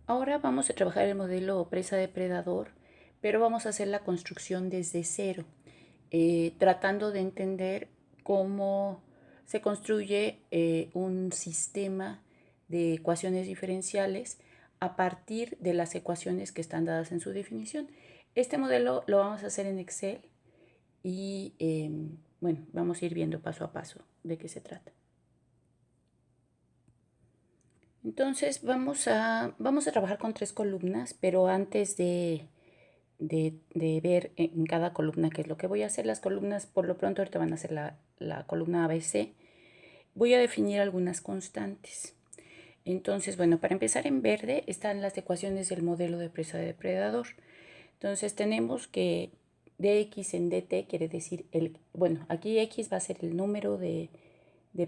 Ahora vamos a trabajar el modelo presa-depredador, pero vamos a hacer la construcción desde cero, tratando de entender cómo se construye un sistema de ecuaciones diferenciales a partir de las ecuaciones que están dadas en su definición. Este modelo lo vamos a hacer en Excel y bueno, vamos a ir viendo paso a paso de qué se trata. Entonces vamos a trabajar con 3 columnas, pero antes de ver en cada columna qué es lo que voy a hacer, las columnas por lo pronto ahorita van a ser la columna ABC, voy a definir algunas constantes. Entonces, bueno, para empezar en verde están las ecuaciones del modelo de presa de depredador. Entonces tenemos que dx en dt quiere decir, bueno, aquí x va a ser el número de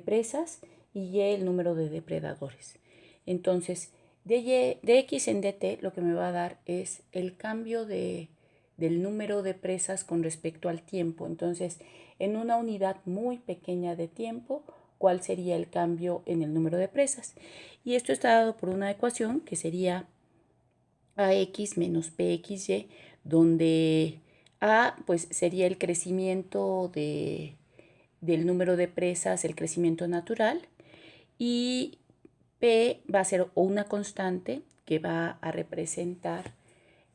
presas y y el número de depredadores. Entonces, dx en dt lo que me va a dar es el cambio del número de presas con respecto al tiempo. Entonces, en una unidad muy pequeña de tiempo, ¿cuál sería el cambio en el número de presas? Y esto está dado por una ecuación que sería ax menos bxy, donde a pues sería el crecimiento del número de presas, el crecimiento natural, y p va a ser una constante que va a representar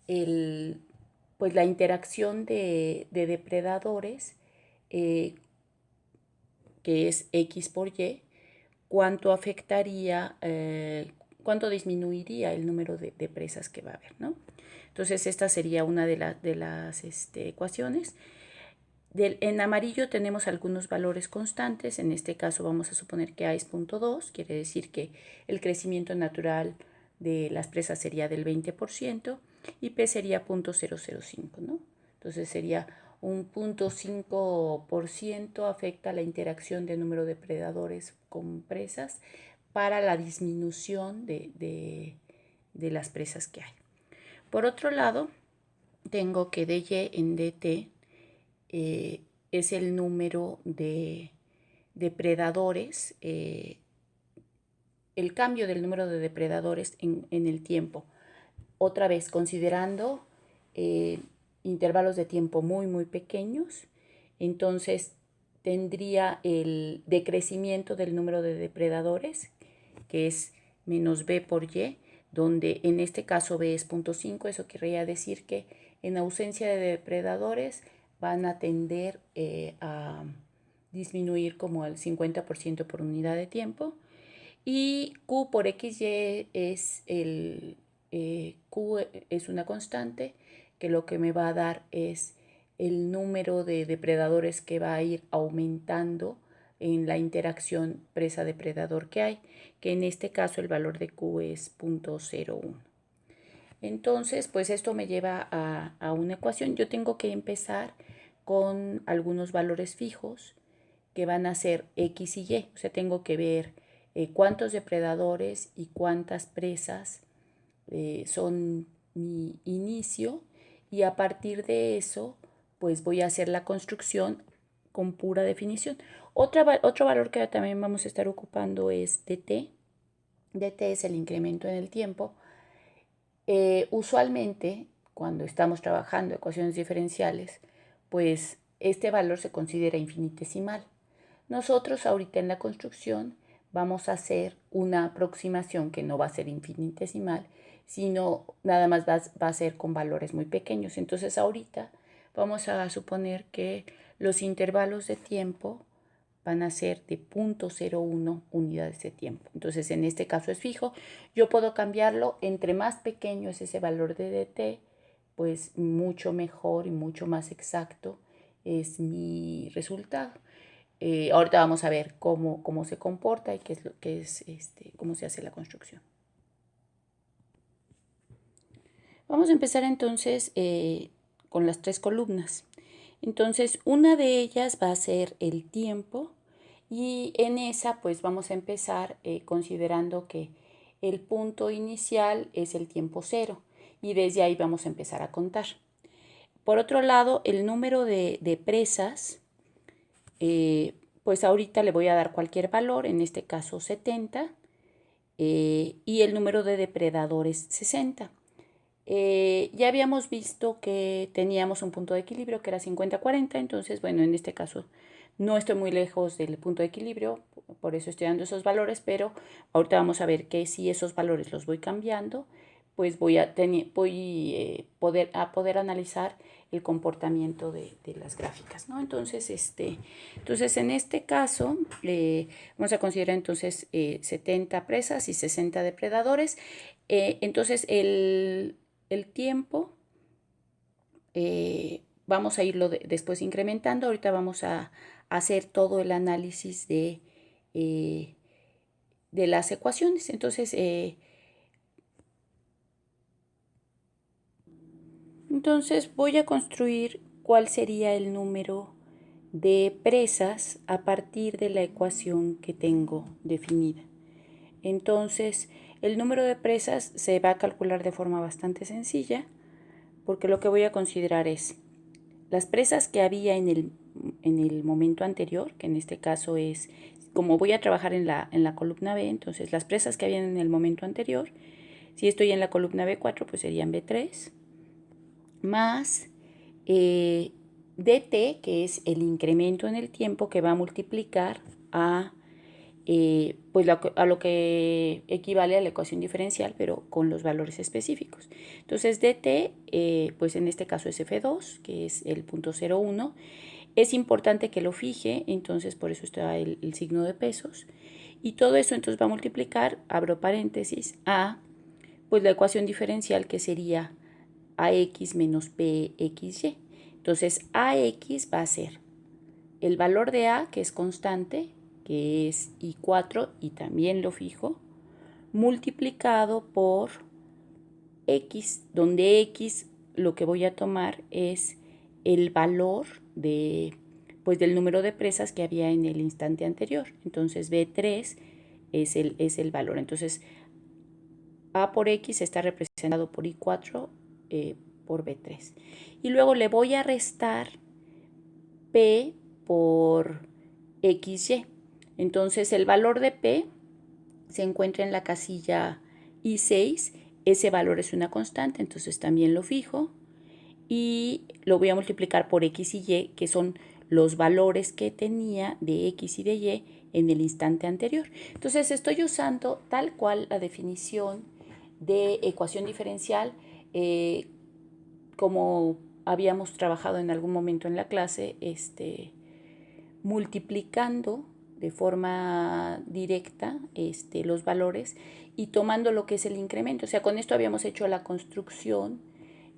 pues la interacción de depredadores, que es x por y, cuánto afectaría, cuánto disminuiría el número de presas que va a haber, ¿no? Entonces esta sería una de las ecuaciones. En amarillo tenemos algunos valores constantes, en este caso vamos a suponer que A es 0.2, quiere decir que el crecimiento natural de las presas sería del 20% y P sería 0.005, ¿no? Entonces sería un 0.5% afecta la interacción de número de predadores con presas para la disminución de las presas que hay. Por otro lado, tengo que dy en dt es el número de depredadores, el cambio del número de depredadores en el tiempo. Otra vez, considerando intervalos de tiempo muy pequeños, entonces tendría el decrecimiento del número de depredadores, que es menos b por y, donde en este caso b es 0.5, eso querría decir que en ausencia de depredadores van a tender a disminuir como el 50% por unidad de tiempo. Y Q por XY es Q es una constante que lo que me va a dar es el número de depredadores que va a ir aumentando en la interacción presa-depredador que hay, que en este caso el valor de Q es 0.01. Entonces, pues esto me lleva a una ecuación. Yo tengo que empezar con algunos valores fijos que van a ser X y Y. O sea, tengo que ver cuántos depredadores y cuántas presas son mi inicio, y a partir de eso, pues voy a hacer la construcción con pura definición. Otro valor que también vamos a estar ocupando es dt. dt es el incremento en el tiempo. Usualmente, cuando estamos trabajando ecuaciones diferenciales, pues este valor se considera infinitesimal. Nosotros ahorita en la construcción vamos a hacer una aproximación que no va a ser infinitesimal, sino nada más va a ser con valores muy pequeños. Entonces ahorita vamos a suponer que los intervalos de tiempo van a ser de 0.01 unidades de tiempo. Entonces en este caso es fijo. Yo puedo cambiarlo, entre más pequeño es ese valor de dt, pues mucho mejor y mucho más exacto es mi resultado. Ahorita vamos a ver cómo se comporta y cómo se hace la construcción. Vamos a empezar entonces con las 3 columnas. Entonces, una de ellas va a ser el tiempo, y en esa pues vamos a empezar considerando que el punto inicial es el tiempo 0 y desde ahí vamos a empezar a contar. Por otro lado, el número de presas, pues ahorita le voy a dar cualquier valor, en este caso 70, y el número de depredadores 60. Ya habíamos visto que teníamos un punto de equilibrio que era 50-40, entonces, bueno, en este caso no estoy muy lejos del punto de equilibrio, por eso estoy dando esos valores, pero ahorita vamos a ver que si esos valores los voy cambiando, pues voy a poder analizar el comportamiento de las gráficas, ¿no? Entonces, en este caso, vamos a considerar entonces 70 presas y 60 depredadores. Entonces, el tiempo vamos a irlo después incrementando. Ahorita vamos a hacer todo el análisis de las ecuaciones. Entonces voy a construir cuál sería el número de presas a partir de la ecuación que tengo definida. Entonces, el número de presas se va a calcular de forma bastante sencilla, porque lo que voy a considerar es las presas que había en el momento anterior, que en este caso es, como voy a trabajar en la columna B, entonces las presas que habían en el momento anterior, si estoy en la columna B4, pues serían B3, más dt, que es el incremento en el tiempo que va a multiplicar a pues a lo que equivale a la ecuación diferencial, pero con los valores específicos. Entonces, dt, pues en este caso es F2, que es el punto 0,1. Es importante que lo fije, entonces por eso está el signo de pesos. Y todo eso entonces va a multiplicar, abro paréntesis, a pues la ecuación diferencial, que sería ax menos bxy. Entonces, ax va a ser el valor de a, que es constante, que es I4, y también lo fijo, multiplicado por x, donde x lo que voy a tomar es el valor pues del número de presas que había en el instante anterior. Entonces B3 es el valor. Entonces a por x está representado por I4 por B3. Y luego le voy a restar P por XY. Entonces el valor de P se encuentra en la casilla I6. Ese valor es una constante, entonces también lo fijo. Y lo voy a multiplicar por X y Y, que son los valores que tenía de X y de Y en el instante anterior. Entonces estoy usando tal cual la definición de ecuación diferencial, como habíamos trabajado en algún momento en la clase, multiplicando de forma directa los valores y tomando lo que es el incremento. O sea, con esto habíamos hecho la construcción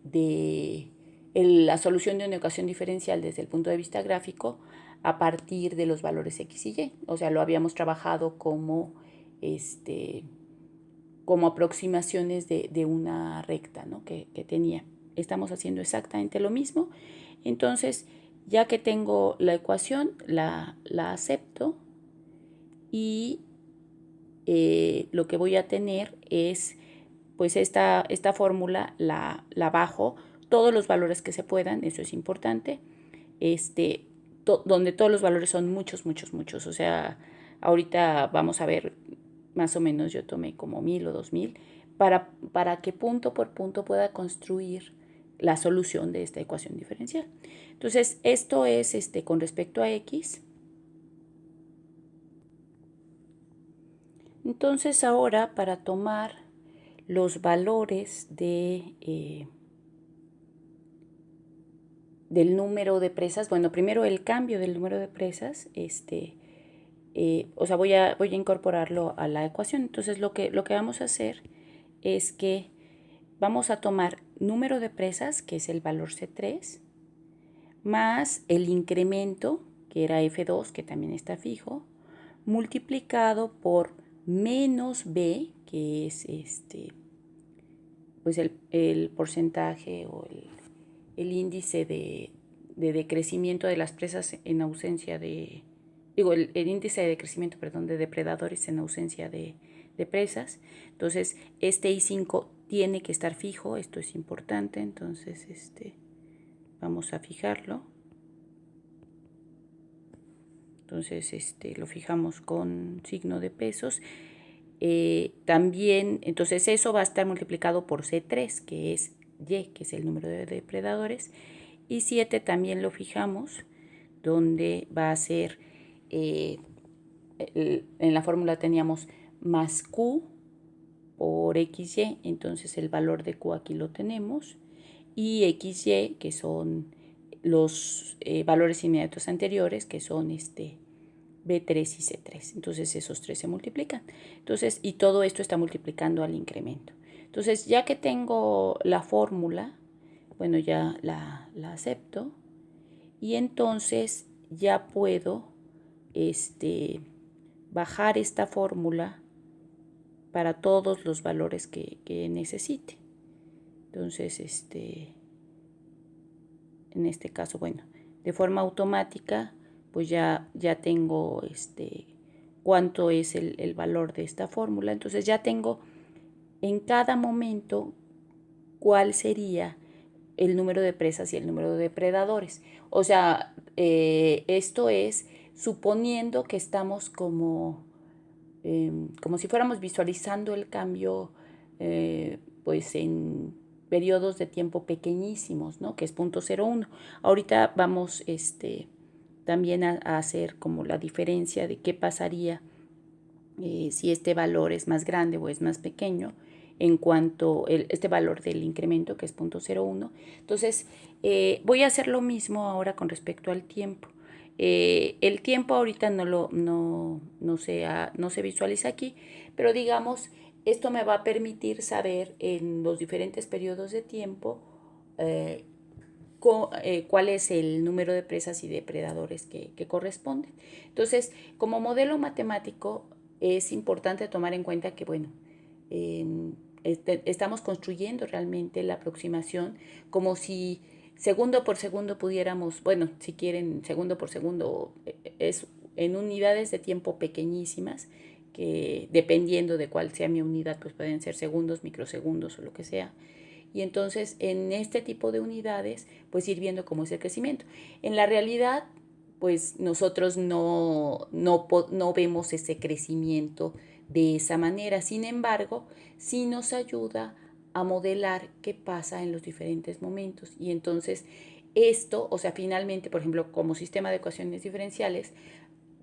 de la solución de una ecuación diferencial desde el punto de vista gráfico a partir de los valores x y y. O sea, lo habíamos trabajado como aproximaciones de una recta, ¿no? que tenía. Estamos haciendo exactamente lo mismo. Entonces, ya que tengo la ecuación, la acepto, y lo que voy a tener es, pues esta fórmula la bajo todos los valores que se puedan, eso es importante, donde todos los valores son muchos, muchos, muchos. O sea, ahorita vamos a ver, más o menos yo tomé como 1000 o 2000 para que punto por punto pueda construir la solución de esta ecuación diferencial. Entonces, esto es con respecto a x. Entonces, ahora para tomar los valores del número de presas, bueno, primero el cambio del número de presas, o sea, voy a incorporarlo a la ecuación. Entonces, lo que vamos a hacer es que vamos a tomar número de presas, que es el valor C3, más el incremento, que era F2, que también está fijo, multiplicado por menos B, que es pues el porcentaje o el índice de decrecimiento de las presas en ausencia de, el índice de decrecimiento, perdón, de depredadores en ausencia de presas. Entonces, I5 tiene que estar fijo, esto es importante, entonces vamos a fijarlo. Entonces, lo fijamos con signo de pesos. también, entonces eso va a estar multiplicado por C3, que es Y, que es el número de depredadores, y 7 también lo fijamos, donde va a ser, en la fórmula teníamos más Q por XY, entonces el valor de Q aquí lo tenemos, y XY, que son los valores inmediatos anteriores, que son B3 y C3. Entonces esos tres se multiplican. Entonces, y todo esto está multiplicando al incremento. Entonces, ya que tengo la fórmula, bueno, ya la acepto, y entonces ya puedo bajar esta fórmula para todos los valores que necesite. Entonces, en este caso, bueno, de forma automática, pues ya tengo cuánto es el valor de esta fórmula. Entonces ya tengo en cada momento cuál sería el número de presas y el número de depredadores. O sea, esto es suponiendo que estamos como si fuéramos visualizando el cambio pues en periodos de tiempo pequeñísimos, ¿no? Que es 0.01. Ahorita vamos también a hacer como la diferencia de qué pasaría si este valor es más grande o es más pequeño en cuanto este valor del incremento, que es 0.01. Entonces, voy a hacer lo mismo ahora con respecto al tiempo. El tiempo ahorita no se visualiza aquí, pero digamos, esto me va a permitir saber en los diferentes periodos de tiempo cuál es el número de presas y depredadores que corresponden. Entonces, como modelo matemático, es importante tomar en cuenta que, bueno, estamos construyendo realmente la aproximación como si segundo por segundo pudiéramos, bueno, si quieren, segundo por segundo, es en unidades de tiempo pequeñísimas, que dependiendo de cuál sea mi unidad, pues pueden ser segundos, microsegundos o lo que sea. Y entonces en este tipo de unidades, pues ir viendo cómo es el crecimiento. En la realidad, pues nosotros no vemos ese crecimiento de esa manera. Sin embargo, sí nos ayuda a modelar qué pasa en los diferentes momentos. Y entonces esto, o sea, finalmente, por ejemplo, como sistema de ecuaciones diferenciales,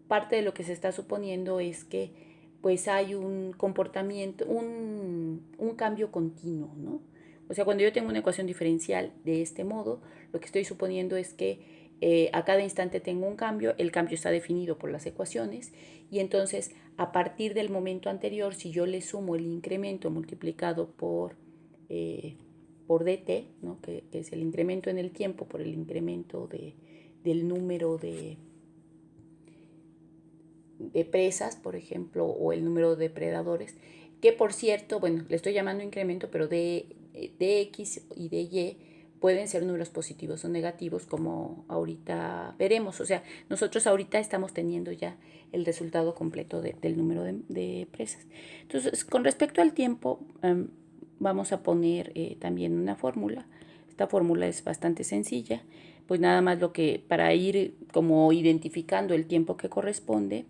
parte de lo que se está suponiendo es que pues hay un comportamiento, un cambio continuo, ¿no? O sea, cuando yo tengo una ecuación diferencial de este modo, lo que estoy suponiendo es que a cada instante tengo un cambio, el cambio está definido por las ecuaciones y entonces a partir del momento anterior, si yo le sumo el incremento multiplicado por dt, ¿no? que es el incremento en el tiempo por el incremento del número de presas, por ejemplo, o el número de depredadores, que por cierto, bueno, le estoy llamando incremento, pero de X y de Y pueden ser números positivos o negativos, como ahorita veremos. O sea, nosotros ahorita estamos teniendo ya el resultado completo del número de presas. Entonces, con respecto al tiempo, vamos a poner también una fórmula. Esta fórmula es bastante sencilla, pues nada más lo que, para ir como identificando el tiempo que corresponde,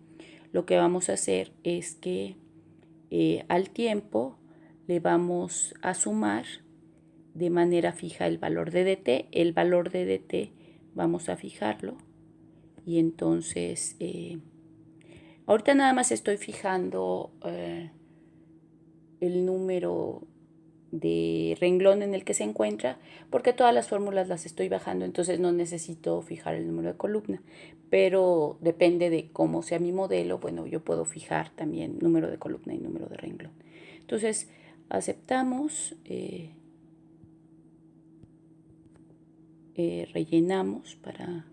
lo que vamos a hacer es que al tiempo le vamos a sumar de manera fija el valor de dt. El valor de dt vamos a fijarlo y entonces ahorita nada más estoy fijando el número de renglón en el que se encuentra, porque todas las fórmulas las estoy bajando, entonces no necesito fijar el número de columna, pero depende de cómo sea mi modelo, bueno, yo puedo fijar también número de columna y número de renglón. Entonces, aceptamos, rellenamos para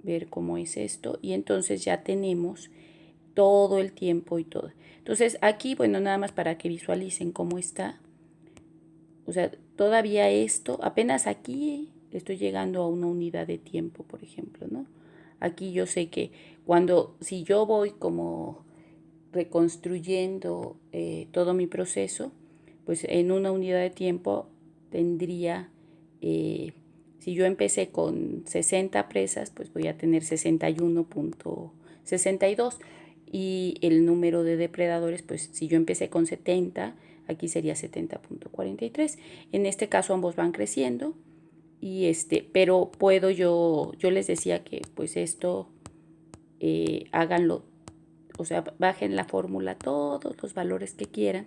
ver cómo es esto y entonces ya tenemos todo el tiempo y todo. Entonces aquí, bueno, nada más para que visualicen cómo está. O sea, todavía esto, apenas aquí estoy llegando a una unidad de tiempo, por ejemplo, ¿no? Aquí yo sé que si yo voy como reconstruyendo todo mi proceso, pues en una unidad de tiempo tendría, si yo empecé con 60 presas, pues voy a tener 61.62. y el número de depredadores, pues si yo empecé con 70, aquí sería 70.43. En este caso ambos van creciendo y pero puedo yo les decía que pues esto háganlo, o sea, bajen la fórmula todos los valores que quieran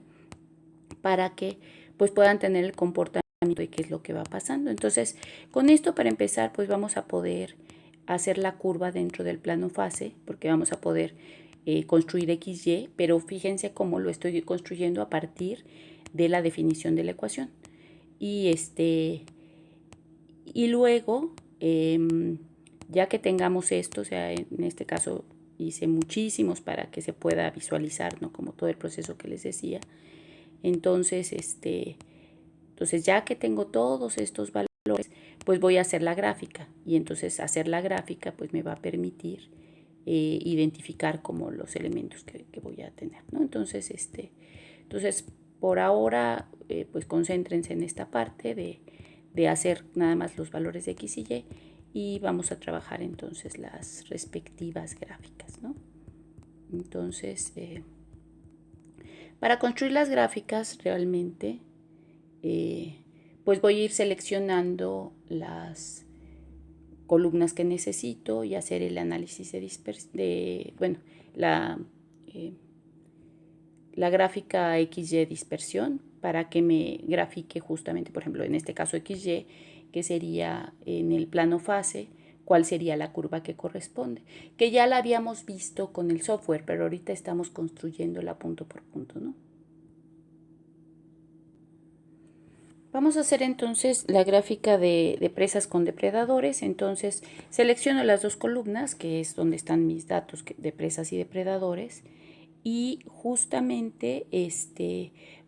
para que pues puedan tener el comportamiento de qué es lo que va pasando. Entonces, con esto para empezar, pues vamos a poder hacer la curva dentro del plano fase, porque vamos a poder construir XY, pero fíjense cómo lo estoy construyendo a partir de la definición de la ecuación. Y y luego, ya que tengamos esto, o sea, en este caso hice muchísimos para que se pueda visualizar, ¿no? Como todo el proceso que les decía. Entonces, entonces ya que tengo todos estos valores, pues voy a hacer la gráfica. Y entonces hacer la gráfica pues me va a permitir identificar como los elementos que voy a tener, ¿no? Entonces, entonces por ahora, pues concéntrense en esta parte de hacer nada más los valores de X y Y vamos a trabajar entonces las respectivas gráficas, ¿no? Entonces, para construir las gráficas realmente, pues voy a ir seleccionando las columnas que necesito y hacer el análisis bueno, la, eh, la gráfica XY dispersión para que me grafique justamente, por ejemplo, en este caso XY, que sería en el plano fase, cuál sería la curva que corresponde, que ya la habíamos visto con el software, pero ahorita estamos construyéndola punto por punto, ¿no? Vamos a hacer entonces la gráfica de presas con depredadores. Entonces selecciono las dos columnas, que es donde están mis datos de presas y depredadores. Y justamente,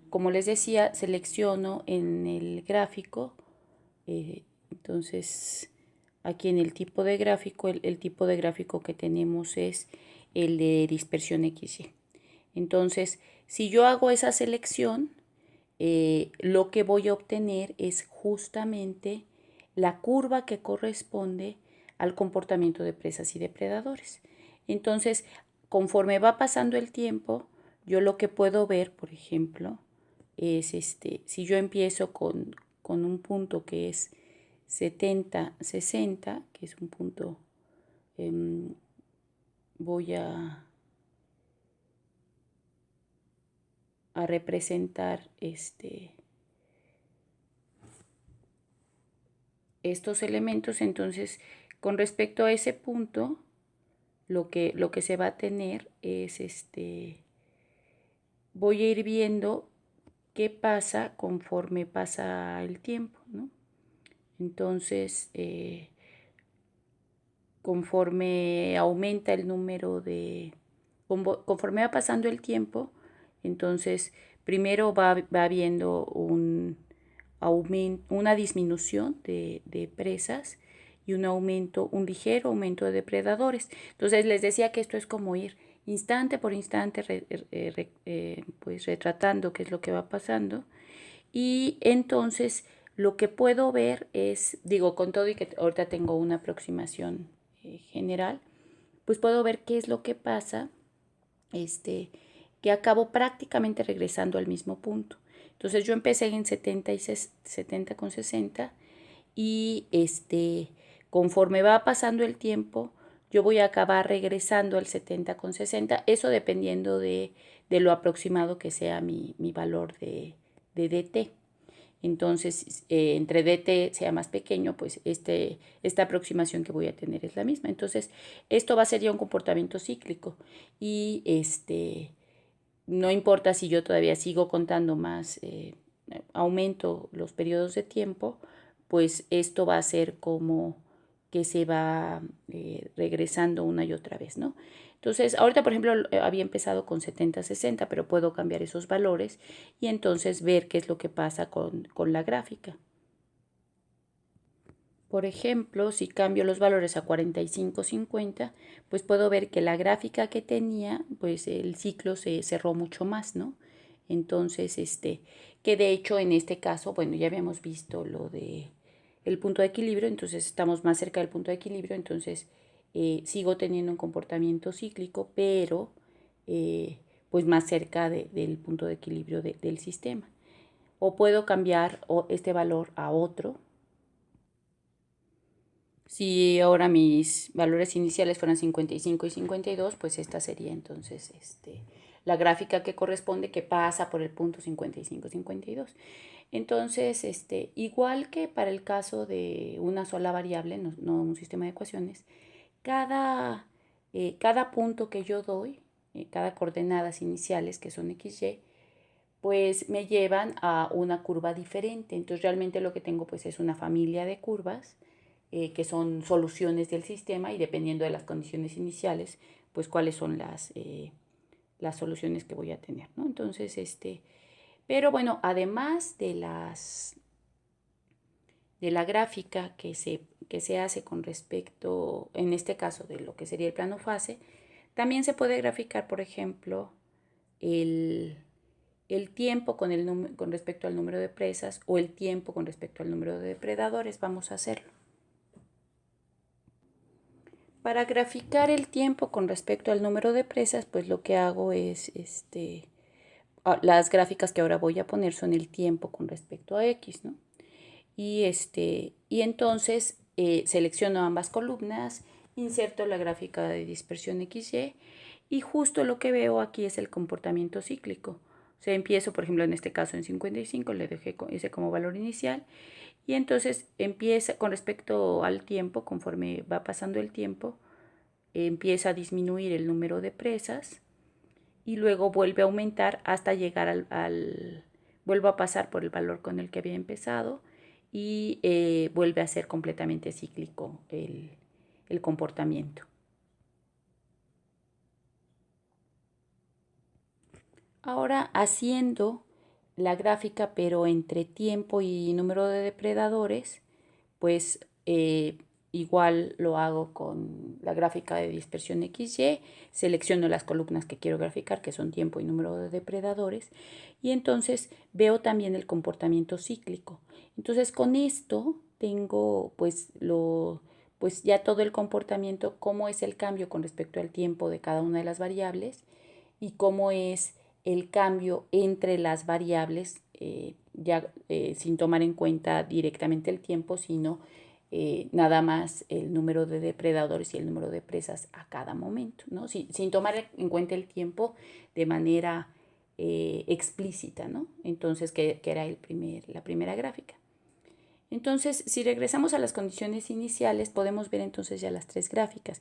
como les decía, selecciono en el gráfico. Entonces, aquí en el tipo de gráfico, el tipo de gráfico que tenemos es el de dispersión XY. Entonces, si yo hago esa selección, lo que voy a obtener es justamente la curva que corresponde al comportamiento de presas y depredadores. Entonces, conforme va pasando el tiempo, yo lo que puedo ver, por ejemplo, es si yo empiezo con un punto que es 70-60, que es un punto, voy a representar estos elementos. Entonces, con respecto a ese punto, lo que se va a tener es voy a ir viendo qué pasa conforme pasa el tiempo, ¿no? Entonces, conforme aumenta el número conforme va pasando el tiempo, entonces primero va habiendo una disminución de presas y un ligero aumento de depredadores. Entonces les decía que esto es como ir instante por instante pues retratando qué es lo que va pasando. Y entonces lo que puedo ver es, digo, con todo y que ahorita tengo una aproximación general, pues puedo ver qué es lo que pasa, que acabo prácticamente regresando al mismo punto. Entonces yo empecé en 70,60 y conforme va pasando el tiempo, yo voy a acabar regresando al 70,60, eso dependiendo de lo aproximado que sea mi valor de DT. Entonces, entre DT sea más pequeño, pues esta aproximación que voy a tener es la misma. Entonces, esto va a ser ya un comportamiento cíclico y no importa si yo todavía sigo contando más, aumento los periodos de tiempo, pues esto va a ser como que se va regresando una y otra vez, ¿no? Entonces, ahorita, por ejemplo, había empezado con 70-60, pero puedo cambiar esos valores y entonces ver qué es lo que pasa con la gráfica. Por ejemplo, si cambio los valores a 45-50, pues puedo ver que la gráfica que tenía, pues el ciclo se cerró mucho más, ¿no? Entonces, que de hecho en este caso, bueno, ya habíamos visto lo de el punto de equilibrio, entonces estamos más cerca del punto de equilibrio, entonces sigo teniendo un comportamiento cíclico, pero pues más cerca del punto de equilibrio del sistema. O puedo cambiar este valor a otro. Si ahora mis valores iniciales fueran 55 y 52, pues esta sería entonces la gráfica que corresponde, que pasa por el punto 55-52. Entonces, igual que para el caso de una sola variable, no un sistema de ecuaciones, cada punto que yo doy, cada coordenadas iniciales que son XY, pues me llevan a una curva diferente. Entonces realmente lo que tengo pues es una familia de curvas que son soluciones del sistema y dependiendo de las condiciones iniciales, pues cuáles son las soluciones que voy a tener, ¿no? Entonces, pero bueno, además de la gráfica que se hace con respecto, en este caso, de lo que sería el plano fase, también se puede graficar, por ejemplo, el tiempo con respecto al número de presas o el tiempo con respecto al número de depredadores. Vamos a hacerlo. Para graficar el tiempo con respecto al número de presas, pues lo que hago es, las gráficas que ahora voy a poner son el tiempo con respecto a X, ¿no? Y entonces selecciono ambas columnas, inserto la gráfica de dispersión XY y justo lo que veo aquí es el comportamiento cíclico. O sea, empiezo, por ejemplo, en este caso en 55, le dejé ese como valor inicial y entonces empieza con respecto al tiempo, conforme va pasando el tiempo, empieza a disminuir el número de presas y luego vuelve a aumentar hasta llegar vuelvo a pasar por el valor con el que había empezado y vuelve a ser completamente cíclico el comportamiento. Ahora haciendo la gráfica pero entre tiempo y número de depredadores, pues igual lo hago con la gráfica de dispersión XY, selecciono las columnas que quiero graficar, que son tiempo y número de depredadores, y entonces veo también el comportamiento cíclico. Entonces con esto tengo pues ya todo el comportamiento, cómo es el cambio con respecto al tiempo de cada una de las variables y cómo es el cambio entre las variables, sin tomar en cuenta directamente el tiempo, sino nada más el número de depredadores y el número de presas a cada momento, ¿no? Sin tomar en cuenta el tiempo de manera explícita, ¿no? Entonces, que era la primera gráfica. Entonces, si regresamos a las condiciones iniciales, podemos ver entonces ya las tres gráficas.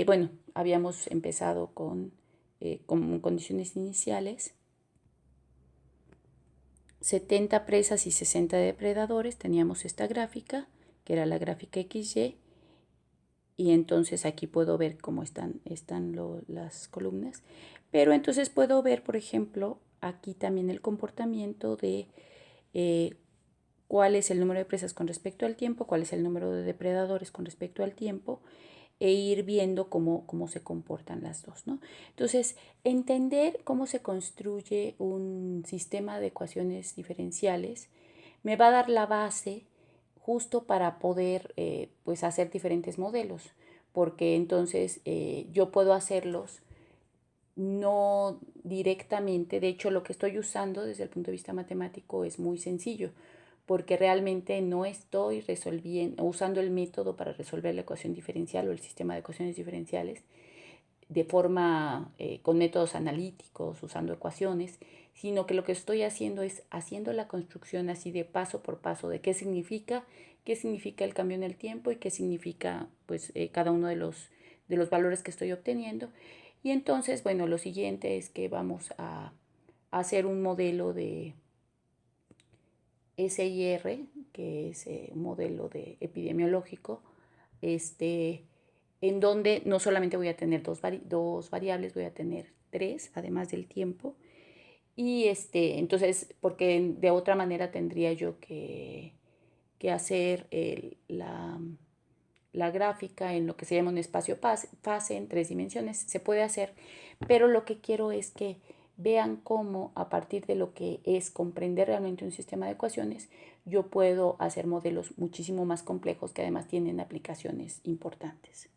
Bueno, habíamos empezado con condiciones iniciales, 70 presas y 60 depredadores, teníamos esta gráfica, que era la gráfica XY, y entonces aquí puedo ver cómo están las columnas, pero entonces puedo ver, por ejemplo, aquí también el comportamiento de cuál es el número de presas con respecto al tiempo, cuál es el número de depredadores con respecto al tiempo, e ir viendo cómo se comportan las dos, ¿no? Entonces, entender cómo se construye un sistema de ecuaciones diferenciales me va a dar la base justo para poder pues hacer diferentes modelos, porque entonces yo puedo hacerlos no directamente. De hecho, lo que estoy usando desde el punto de vista matemático es muy sencillo, porque realmente no estoy usando el método para resolver la ecuación diferencial o el sistema de ecuaciones diferenciales de forma con métodos analíticos, usando ecuaciones, sino que lo que estoy haciendo es haciendo la construcción así de paso por paso de qué significa el cambio en el tiempo y qué significa pues cada uno de los valores que estoy obteniendo. Y entonces, bueno, lo siguiente es que vamos a hacer un modelo de SIR, que es un modelo epidemiológico, en donde no solamente voy a tener dos variables, voy a tener tres, además del tiempo. Y entonces, porque de otra manera tendría yo que hacer la gráfica en lo que se llama un espacio fase en 3 dimensiones. Se puede hacer, pero lo que quiero es que vean cómo a partir de lo que es comprender realmente un sistema de ecuaciones, yo puedo hacer modelos muchísimo más complejos que además tienen aplicaciones importantes.